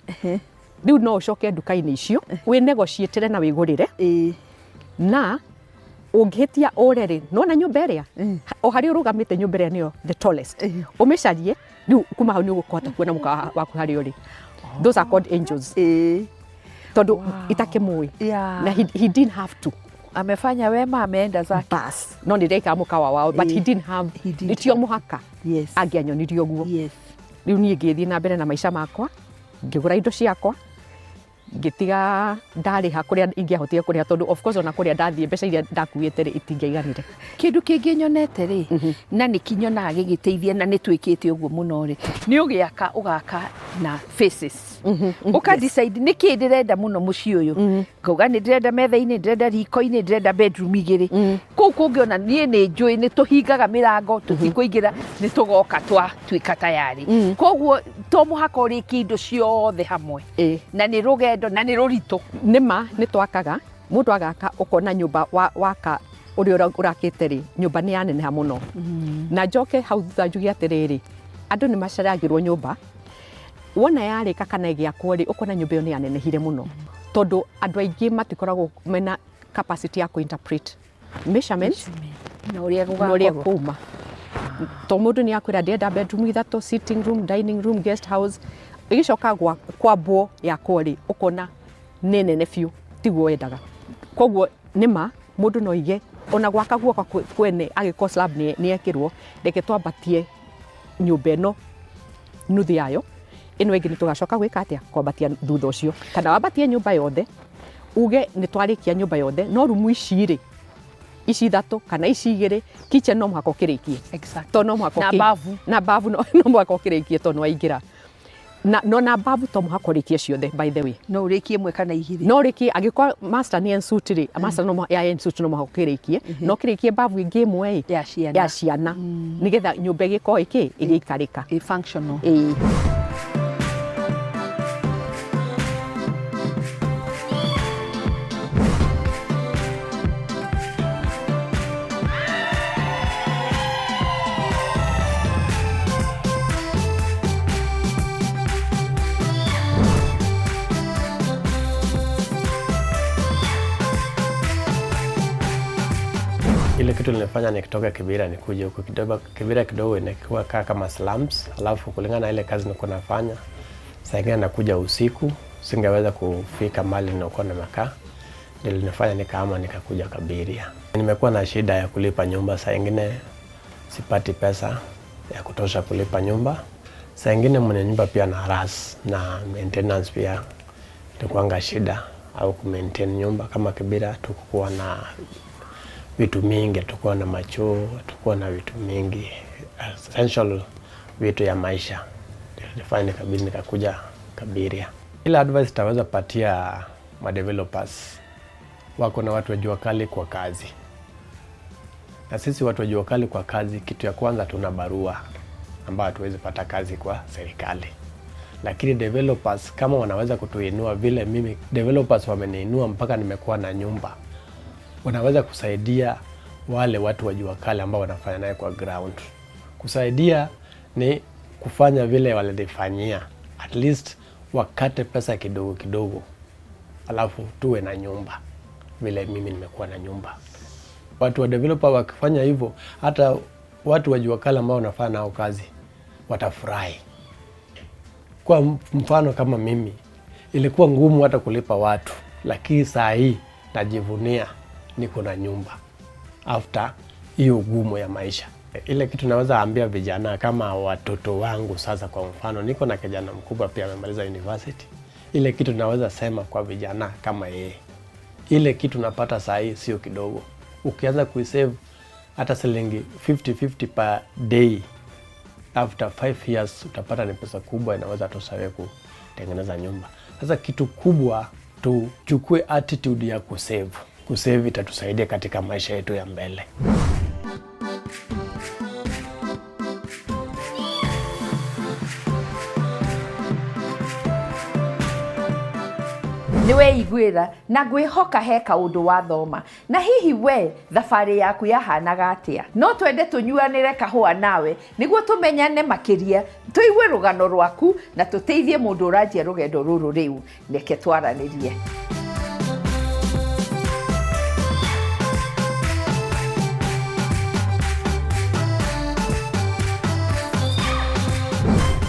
rĩu no ũcoke nduka-inĩ icio wĩ negotiate na wĩgũrĩre na ũngĩhĩtia ũrere nona nyũmba ĩrĩa o harĩ ũrũgamĩte nyũmba ĩrĩa nĩyo the tallest ũmĩcarie rĩu kuma hau nĩ ũkũhota kuona mũkawa waku harĩ ũrĩ. Those are called angels. Tondu itakĩmũĩ na he didn't have to. Amefanya wema ameenda zake. Bas no nĩreka mũkawa wao but he didn't have itio mũhaka. Angĩanyonirie ũguo. Rĩu niĩ ngĩthiĩ na mbere na maica makwa ngĩgũra indo ciakwa ngĩtiga ndarĩha kũrĩa ingĩahotire kũrĩha tondu of course ona kũrĩa ndathiĩ mbeca iria ndakuĩte itingĩaiganire. Kĩndũ kĩngĩ nyonete rĩ na nĩkinyonaga gĩgĩteithia na nĩtwĩkĩte ũguo mũno rĩ nĩ ũgĩaka ũgaka na faces. Ũka decide nĩkĩ ndĩrenda mũno mũciĩ ũyũ. Ngauga nĩ ndĩrenda metha-inĩ ndĩrenda riko-inĩ ndĩrenda bedroom igĩrĩ. Kũu kũngĩ ona niĩ nĩ njũĩ nĩ tũhingaga mĩrango tũtikũingĩra nĩ tũgoka twatuĩka tayari. Koguo to mũhaka ũrĩkie indo ciothe hamwe na nĩ rũgendo na nĩ rũritũ. Nĩma nĩ twakaga mũndũ agaka ũkona nyũmba waka ũrĩa ũrakĩte rĩ nyũmba nĩ yaneneha mũno. Na njoke hau thutha njuge atĩrĩrĩ andũ nĩ macaragĩrwo nyũmba wona yarĩka kana ĩgĩakwo rĩ ũkona nyũmba ĩyo nĩ yanenehire mũno tondũ andũ aingĩ matikoragwo mena capacity ya kũ-interpret measurements na ũrĩa kuma. To mũndũ nĩ akwĩra ndĩrenda bedroom ithatũ, sitting room, dining room, guest house ĩgĩcoka kwambwo yakwo rĩ ũkona nĩ nene biũ tiguo wendaga. Koguo nĩma mũndũ no ige ona gwaka guoka kwene agĩkorwo slab nĩ ekĩrwo reke twambatie nyũmba ĩno nuthu yayo ĩno ĩngĩ nĩ tũgacoka gwĩka atĩa kwambatia thutha ũcio kana wambatie nyũmba yothe uge nĩ twarĩkia nyũmba yothe no rumu ici rĩ ici ithatũ kana ici igĩrĩ kitchen no mũhaka ũkĩrĩkie to no mũhaka na bavu no mũhaka ũkĩrĩkie to nĩ waingĩra na bavu to mũhaka ũrĩkie ciothe by the way no ũrĩkie ĩmwe kana igĩrĩ no ũrĩkie angĩkorwo master nĩ ensuit rĩ master no ya ensuit no mũhaka ũkĩrĩkie no ũkĩrĩkie bavu ĩngĩ ĩmwe ya ciana nĩgetha nyũmba ĩgĩkorwo ĩgĩikarĩka functional. Ile kitu nilifanya nikitoka Kibera nikuje huko kidogo Kibera kidogo inakuwa kama slums, alafu kulingana na ile kazi nilikuwa nafanya saa ingine nakuja usiku singeweza kufika mahali nilikuwa nimekaa, ndio nilifanya nikaama nikakuja Kabiria. Nimekuwa na shida ya kulipa nyumba, saa ingine sipati pesa ya kutosha kulipa nyumba, saa ingine mwenye nyumba pia na ras na maintenance pia ilikuwa shida au ku maintain nyumba. Kama Kibera tukuwa na vitu mingi, hatukuwa na machoo, hatukuwa na vitu mingi essential vitu ya maisha. Nilifanya kabisa nikakuja Kabiria. Ile advice taweza patia ma developers wako na watu wa jua kali kwa kazi. Na sisi watu wa jua kali kwa kazi, kitu ya kwanza tuna barua ambayo hatuwezi pata kazi kwa serikali. Lakini developers kama wanaweza kutuinua vile mimi developers wameniinua mpaka nimekuwa na nyumba, wanaweza kusaidia wale watu wa jua kali ambao wanafanya naye kwa ground. Kusaidia ni kufanya vile walinifanyia, at least wakate pesa kidogo kidogo, alafu tuwe na nyumba vile mimi nimekuwa na nyumba. Watu wa developer wakifanya hivyo, hata watu wa jua kali ambao wanafanya nao kazi watafurahi. Kwa mfano kama mimi, ilikuwa ngumu hata kulipa watu, lakini saa hii najivunia niko na nyumba after hiyo ugumu ya maisha. Ile kitu naweza ambia vijana kama watoto wangu sasa, kwa mfano niko na kijana mkubwa pia amemaliza university. Ile kitu naweza sema kwa vijana kama yeye, ile kitu napata saa hii sio kidogo. Ukianza kuisave hata shilingi 50 per day, after 5 years utapata ni pesa kubwa, inaweza tosha kutengeneza nyumba. Sasa kitu kubwa tuchukue attitude ya kusave. Kusave itatusaidia katika maisha yetu ya mbele. Niwe igwira na ngwihoka he kaundu wathoma na hihi we thabarĩ yaku yahanaga atia. No twende tunyuanĩre kahũa nawe niguo tumenyane makiria, tuigue rũgano rwaku na tuteithie mũndũ ũranjia rũgendo rũrũ rĩu. Reke twaranĩrie.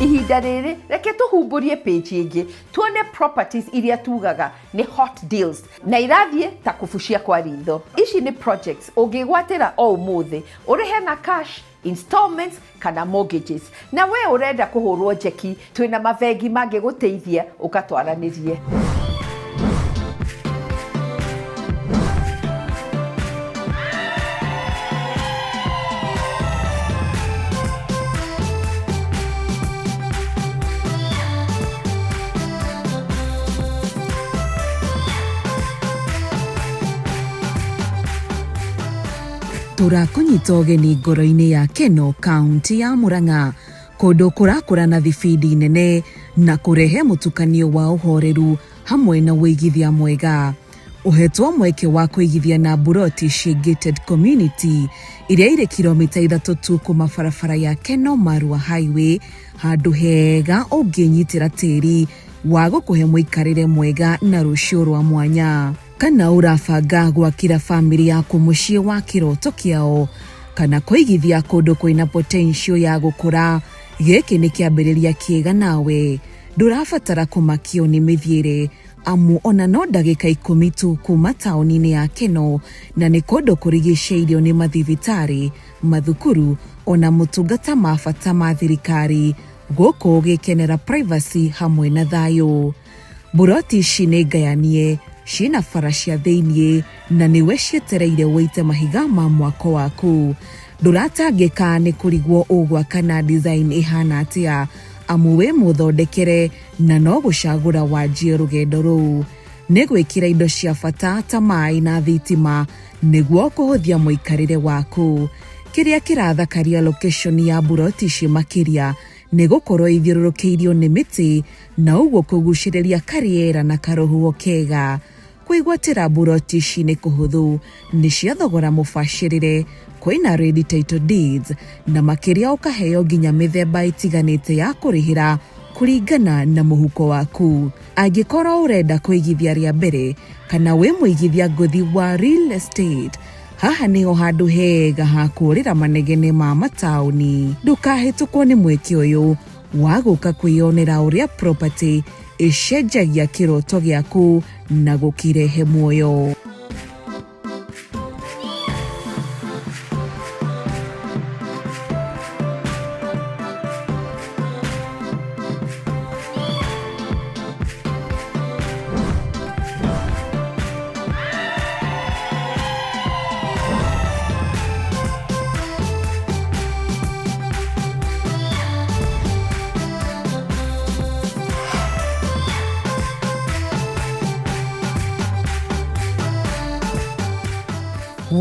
Ihinda rĩrĩ reke tuhumburie page ingĩ tuone properties iria tugaga ni hot deals na irathiĩ ta kubucia kwa ritho. Ici ni projects ũngĩgwatĩra o ũmũthĩ ũrĩhe na cash, installments kana mortgages, na we ũrenda kũhũrwo njeki, twĩna mabengi mangĩgũteithia ũkatwaranĩrie. Tũrakũnyita ũgeni ngoro-inĩ ya Keno, kaunti ya Murang'a, kũndũ kũrakũra na thibindi nene na kũrehe mũtukanio wa ũhoreru hamwe na wĩigithia mwega. Ũhetwo mweke wa kũigithia na buroti cia gated community iria irĩ kilomita 3 tu kuma barabara ya Keno Marua Highway, handũ hega ũngĩnyitĩra tĩri wa gũkũhe mũikarĩre mwega na rũciũ rwa mwanya. Kana ũrabanga gwakĩra family yaku mũciĩ wa kĩroto kĩao, kana kũigithia kũndũ kwĩna potential ya gũkũra, gĩkĩ nĩ kĩambĩrĩria kĩega nawe. Ndũrabatara kũmakio nĩ mĩthiĩre, amu ona no ndagĩka 10 tu kuma taũni-inĩ ya Keno, na nĩ kũndũ kũrigicĩirio nĩ mathibitarĩ, mathukuru, ona mũtungata ma bata ma thirikari, gũkũ ũgĩkenera privacy hamwe na thayũ. Buroti ici nĩ ngayanie, ciĩna bara cia thĩiniĩ na nĩwe cietereire wĩite mahiga ma mwako waku. Ndũratangĩka nĩ kũrigwo ũgwaka na design ĩhana atĩa, amu wĩ mũthondekere na no gũcagũra wanjie rũgendo rũu. Nĩ gwĩkĩra indo cia bata ta maĩ na thitima nĩguo kũhũthia mũikarĩre waku. Kĩrĩa kĩrathakaria location ya buroti ici makĩria nĩ gũkorwo ithiũrũrũkĩirio nĩ mĩtĩ na ũguo kũgucĩrĩria karĩera na karũhuho kega. Kwĩgwatĩra buroti ici nĩ kũhũthũ, nĩ cia thogora mũbacĩrĩre, kwĩna ready title deeds na makĩria ũkaheo nginya mĩthemba ĩtiganĩte ya kũrĩhĩra kũringana na mũhuko waku. Angĩkorwo ũrenda kũigithia rĩa mbere kana wĩ mũigithia ngũthi wa real estate, haha nĩho handũ hega ha kũrĩra manegene ma mataũni. Ndũkahĩtũkwo nĩ mweke ũyũ wa gũka kwĩyonera ũrĩa property ĩcenjagia kĩroto gĩaku na gũkĩrehe muoyo.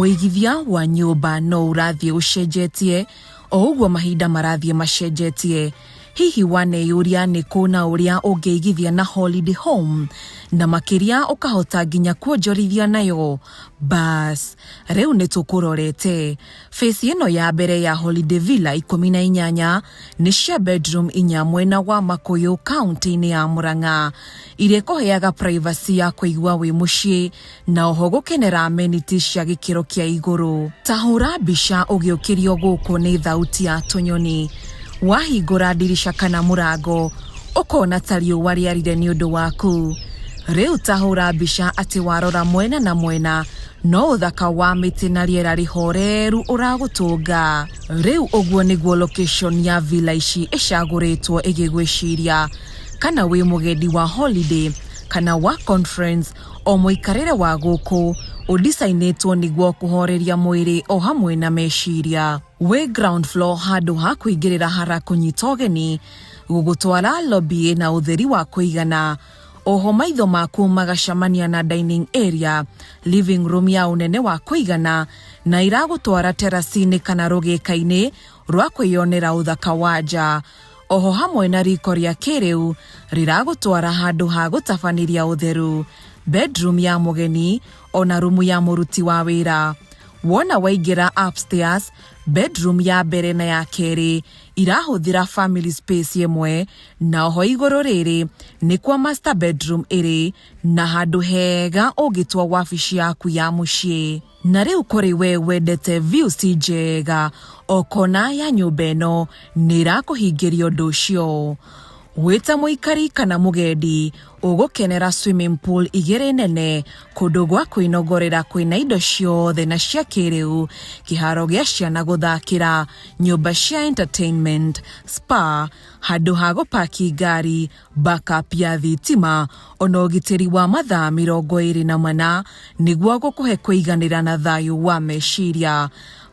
Muigithia wa nyumba no urathie ucenjetie o uguo mahinda marathie macenjetie. Hihi waneyuria ni kuna uria ungeigithia na holiday home na makiria ukahota nginya kuonjorithia nayo. Bas, riu nitukurorete. Face ino ya mbere ya Holiday Villa 18 ni cia bedroom 4 mwena wa Makuyu county-ini ya Murang'a. Irekuheaga privacy ya kuigua wi mucii na oho gukenera amenities cia gikiro kia iguru. Tahura mbica ugiukirio guku ni thauti ya tunyoni. Wahingura dirisha kana murango ukona tario wariarire ni undu waku. Riu tahura mbica ati warora mwena na mwena no uthaka wa miti na riera rihoreru uragutunga. Riu uguo niguo location ya villa ici icaguritwo igigwiciria kana wi mugendi wa holiday kana wa conference o muikarire wa guku udisainetwo niguo kuhoreria mwiri o hamwe na meciria. We ground floor handu ha kuingirira hara kunyita ugeni gugutwara lobby na utheri wa kuigana. Oho maitho maku magacamania na dining area, living room ya unene wa kuigana na iragutwara terasini kana rugikaini rwa kwiyonera uthaka wanja. Oho hamwe na riko ria kiriu riragutwara handu ha gutafaniria utheru, bedroom ya mugeni ona rumu ya muruti wa wira. Wona waingira upstairs, bedroom ya mbere na ya keri irahuthira family space yemwe na oho iguru riri ni kwa master bedroom iri na handu hega ugitwa wafici yaku ya mucii. Na riu kuri we wendete views njega okona ya nyumba ino nirakuhingiria undu ucio. Wita muikari kana mugendi ugukenera swimming pool igere nene kundu gwa kwinogorera kwina indo ciothe na cia kiriu, kiharo gia ciana guthakira, nyumba cia entertainment, spa, handu ha gupaki ngari, backup ya thitima ona ugitiri wa mathaa 24 niguo gukuhe kuiganira na thayu wa meciria.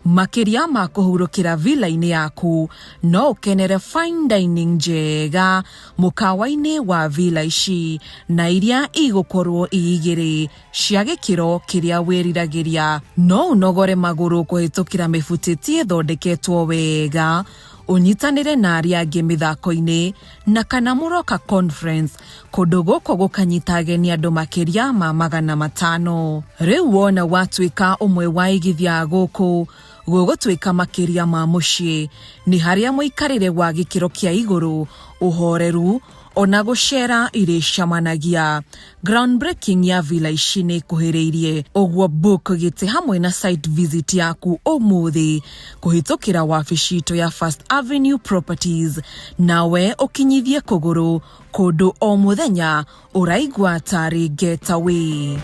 Makiria ma kuhurukira villa-ini yaku no ukenere fine dining njega mukawa-ini wa villa ici na iria igukorwo igiri cia gikiro kiria wiriragiria. No unogore maguru kuhitukira mifutiti thondeketwo wega, unyitanire na aria angi mithako-ini na kana muroka conference kundu guko gukanyita ageni andu makiria ma 500. Riu wona watuika umwe wa igithia guku gugutwika makiria ma mucii ni haria muikarire wa gikiro kia iguru, uhoreru ona gucera iricamanagia. Groundbreaking ya villa ici ni kuhiriirie, uguo book gite hamwe na site visit yaku umuthi kuhitukira wafici itu ya First Avenue Properties, nawe ukinyithie kuguru kundu o muthenya uraigwa tari getaway.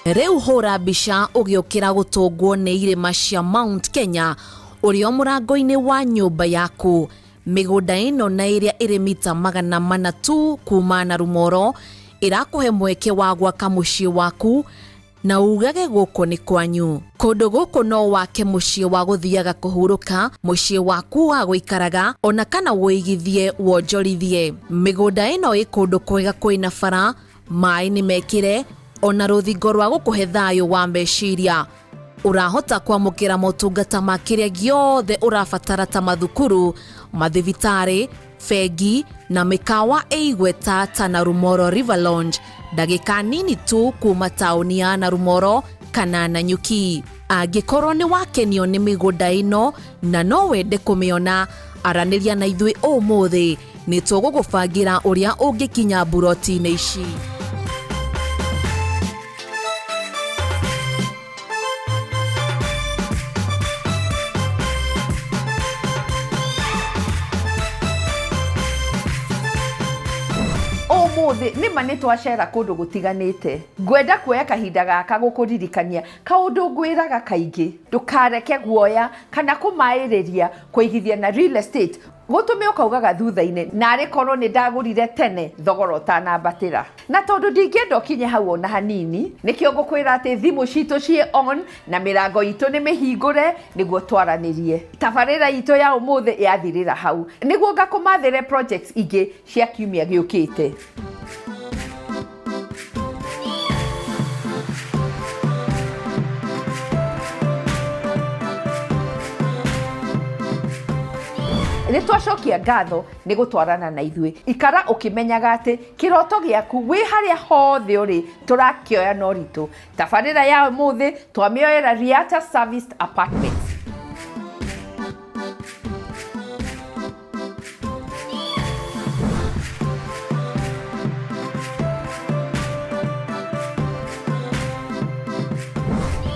Riu hura mbica ugiukira gutungwo ni irima cia Mount Kenya urio murango-ini wa nyumba yaku. Migunda ino na iria iri mita 400 tu kuma na Rumoro irakuhe mweke wa gwaka mucii waku na ugage guku ni kwanyu. Kundu guku no wake mucii wa guthiaga kuhuruka, mucii waku wa guikaraga ona kana wuigithie wonjorithie. Migunda ino ikundu kwega kwina bara, mai ni mekire ona ruthingo rwa gukuhe thayu wa meciria. Urahota kwamukira motungata makiria giothe urabatara ta mathukuru, mathivitari, fegi na mikawa eigweta ta na Rumoro River Lounge, dagika nini tu kuma tauni ya na Rumoro kana na Nyuki. Angikorwo ni wakenio ni migunda ino na no wende kumiona, araniria na ithui umuthi ni tugugubangira uria ungikinya buroti-ini ici. Ni mane twacera kundu gutiganite. Ngwenda kuoya kahinda gaka gukuririkania kaundu ngwiraga kaingi, ndukareke guoya kana kumairiria kuigithia na real estate Gũtũme ũkaugaga thutha-inĩ narĩ korwo nĩ ndagũrire tene thogora ũtanambatĩra. Na tondũ ndingĩenda ũkinye hau ona hanini, nĩkĩo ngũkwĩra atĩ thimũ citũ ciĩ on na mĩrango itũ nĩ mĩhingũre nĩguo twaranĩrie. Tabarĩra itũ ya ũmũthĩ yathirĩra hau, nĩguo ngakũmathĩre projects ingĩ cia kiumia gĩũkĩte. Nĩ twacokia ngatho nĩ gũtwarana na ithuĩ. Ikara ũkĩmenyaga atĩ kĩroto gĩaku wĩ harĩa hothe ũrĩ tũrakĩoya na ũritũ. Tabarĩra ya ũmũthĩ twamĩoera Riata Serviced Apartments.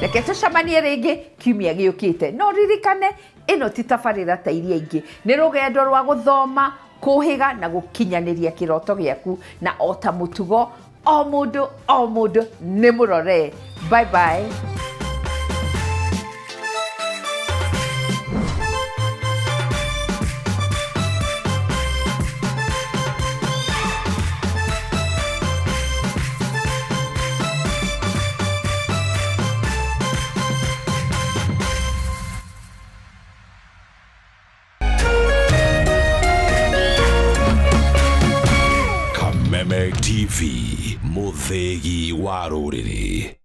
Reke tũcemanie rĩngĩ kiumia gĩũkĩte. No ririkane ĩno ti tabarĩra ta iria ingĩ. Nĩ rũgendo rwa gũthoma, kũhĩga na gũkinyanĩria kĩroto gĩaku. Na o ta mũtugo, o mũndũ nĩ mũrore. Bye bye. Kameme TV, Muthegi wa Rũrĩrĩ.